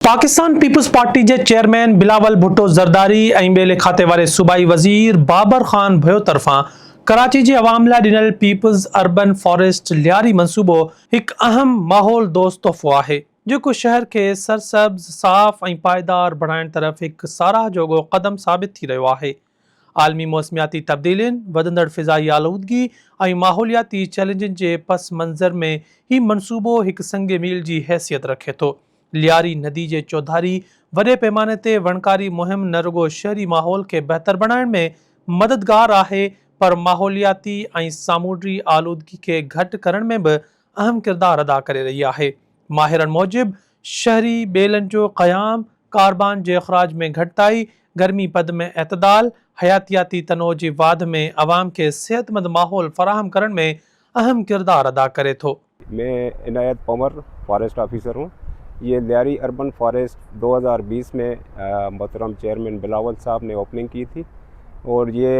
Pakistan peoples party जे chairman Bilawal Bhutto Zardari ऐं ॿिए खाते वारे सूबाई वज़ीर बाबर ख़ान भयो तरफ़ां कराची जे अवाम लाइ ॾिनल पीपल्स अर्बन फॉरेस्ट लियारी मंसूबो हिकु अहम माहौल दोस्त तोहफ़ो आहे जेको शहर खे सरसब्ज़ साफ़ ऐं पायदार बणाइण तरफ़ हिकु साराह जोॻो क़दम साबित थी रहियो आहे। आलमी मौसमियाती तब्दीलियुनि, वधंदड़ फ़िज़ाई आलूदगी ऐं माहौलियाती चैलेंजनि जे पस मंज़र में ही मंसूबो हिकु संग मील जी हैसियत रखे थो। लियारी नदी जे चौधारी वॾे पैमाने ते वणकारी मुहिम न रुगो शहरी माहौल खे बहितर बणाइण में मददगार आहे पर माहौलियाती ऐं सामूंडी आलूदगी खे घटि करण में बि अहम किरदार अदा करे रही आहे। माहिरनि मूजिबि शहरी ॿेलनि जो क़याम, कार्बन जे अख़राज में घटिताई, गर्मी पद में एतदाल, हयातियाती तनोउ जी वाध में अवाम के सेहतमंद माहौल फराहम करण में अहम किरदार अदा करे थो। मैं इनायत पमर फॉरेस्ट ऑफिसर हूँ। ये लियारी अर्बन फॉरेस्ट 2020 में मोहतरम चेयरमैन बिलावल साहब ने ओपनिंग की थी और ये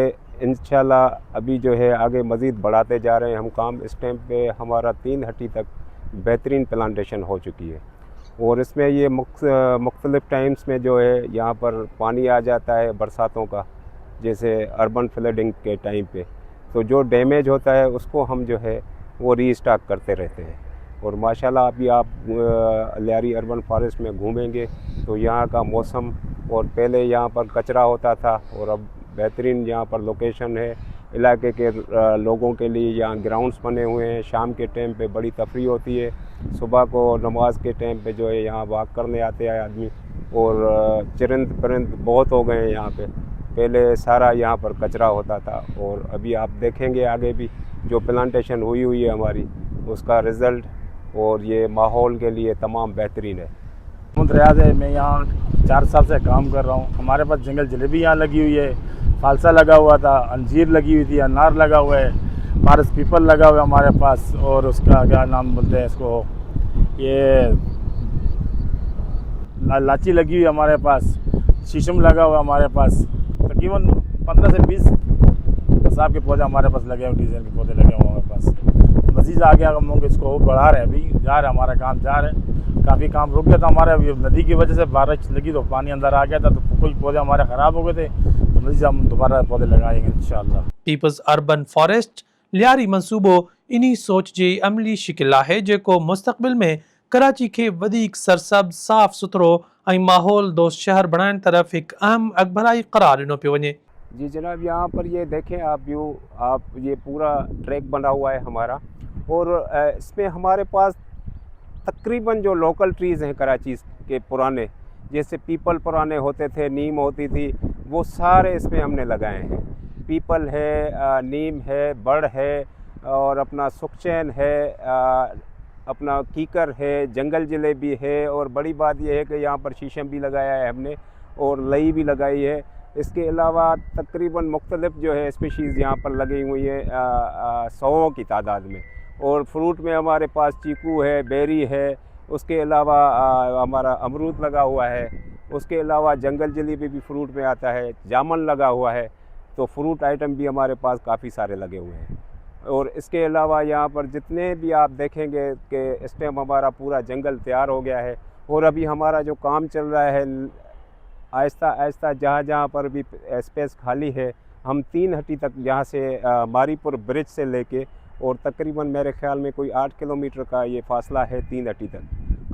इंशाल्लाह अभी जो है आगे मज़ीद बढ़ाते जा रहे हैं हम काम। इस टाइम पे हमारा 3 हट्टी तक बेहतरीन प्लांटेशन हो चुकी है और इसमें ये मुख्तलिफ़ टाइम्स में जो है यहाँ पर पानी आ जाता है बरसातों का, जैसे अर्बन फ्लडिंग के टाइम पे, तो जो डैमेज होता है उसको हम जो है वो रीस्टॉक करते रहते हैं। और माशाल्लाह अभी आप लियारी अर्बन फॉरेस्ट में घूमेंगे तो यहाँ का मौसम, और पहले यहाँ पर कचरा होता था और अब बेहतरीन यहाँ पर लोकेशन है। इलाके के लोगों के लिए यहाँ ग्राउंड्स बने हुए हैं, शाम के टाइम पे बड़ी तफरी होती है, सुबह को नमाज के टाइम पे जो है यहाँ वॉक करने आते हैं आदमी, और चरिंद परिंद बहुत हो गए हैं यहाँ पे। पहले सारा यहाँ पर कचरा होता था और अभी आप देखेंगे आगे भी जो प्लांटेशन हुई है हमारी, उसका रिज़ल्ट और ये माहौल के लिए तमाम बेहतरीन है। रियाज है, मैं यहाँ 4 साल से काम कर रहा हूँ। हमारे पास जंगल जलेबी यहाँ लगी हुई है, फालसा लगा हुआ था, अंजीर लगी हुई थी, अनार लगा हुआ है, पारस पीपल लगा हुआ है हमारे पास, और उसका क्या नाम बोलते हैं इसको, ये लाची लगी हुई है हमारे पास, शीशम लगा हुआ है हमारे पास। तकरीबन 15 से 20 हिसाब के पौधे हमारे पास लगे हुए, डिज़ाइन के पौधे लगे हुए हमारे पास। मज़ीद आगे हम लोग इसको बढ़ा रहे हैं, अभी जा रहे हैं, हमारा काम जा रहे हैं। काफ़ी काम रुक गया था हमारे, अभी नदी की वजह से बारिश लगी तो पानी अंदर आ गया था, तो कुछ पौधे हमारे ख़राब हो गए थे, तो मज़ीद हम दोबारा पौधे लगाएंगे इंशाअल्लाह। पीपल्स अर्बन फॉरेस्ट लियारी मंसूबो इन्ही सोच जी अमली शिकिल आहे जेको मुस्तक़बिल में कराची के वधीक सरसब्ज़, साफ़ सुथरो ऐं माहौल दोस्त शहर बणाइण तरफ़ हिकु अहम अगभराई क़रार ॾिनो पियो वञे। जी जनाब, यहाँ पर ये देखें आप व्यू, आप ये पूरा ट्रैक बना हुआ है हमारा, और इसमें हमारे पास तकरीबन जो लोकल ट्रीज़ हैं कराची के पुराने, जैसे पीपल पुराने होते थे, नीम होती थी, वो सारे इसमें हमने लगाए हैं। पीपल है, नीम है, बड़ है, और अपना सुखचैन है, अपना कीकर है, जंगल जलेबी है, और बड़ी बात यह है कि यहाँ पर शीशम भी लगाया है हमने और लई भी लगाई है। इसके अलावा तकरीबन मुख्तलिफ जो है स्पीशीज़ यहाँ पर लगी हुई है 100 की तादाद में, और फ्रूट में हमारे पास चीकू है, बेरी है, उसके अलावा हमारा अमरूद लगा हुआ है, उसके अलावा जंगल जलेबी भी फ्रूट में आता है, जामुन लगा हुआ है, तो फ्रूट आइटम भी हमारे पास काफ़ी सारे लगे हुए हैं। और इसके अलावा यहाँ पर जितने भी आप देखेंगे कि इस टाइम हमारा पूरा जंगल तैयार हो गया है, और अभी हमारा जो काम चल रहा है आहिस्ता आहिस्ता जहाँ जहाँ पर भी स्पेस खाली है, हम 3 हट्टी तक यहाँ से मारीपुर ब्रिज से लेके, और तकरीबन मेरे ख्याल में कोई 8 किलोमीटर का ये फासला है 3 हट्टी तक,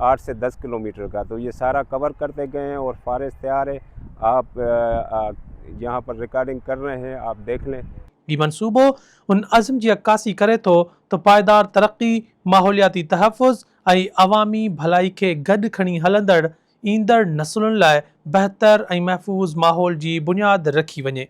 8 से 10 किलोमीटर का, तो ये सारा कवर करते गए हैं और फॉरेस्ट तैयार है। आप यहाँ पर रिकॉर्डिंग कर रहे हैं, आप देख लें। ये मंसूबो उन अज़म जी अक्कासी करे थो तो पायदार तरक्की, माहौलियाती तहफ़ुज़ ऐं अवामी भलाई खे गॾु खणी हलंदड़ ईंदड़ नसलुनि लाइ बहितर ऐं महफ़ूज़ माहौल जी बुनियाद रखी वञे।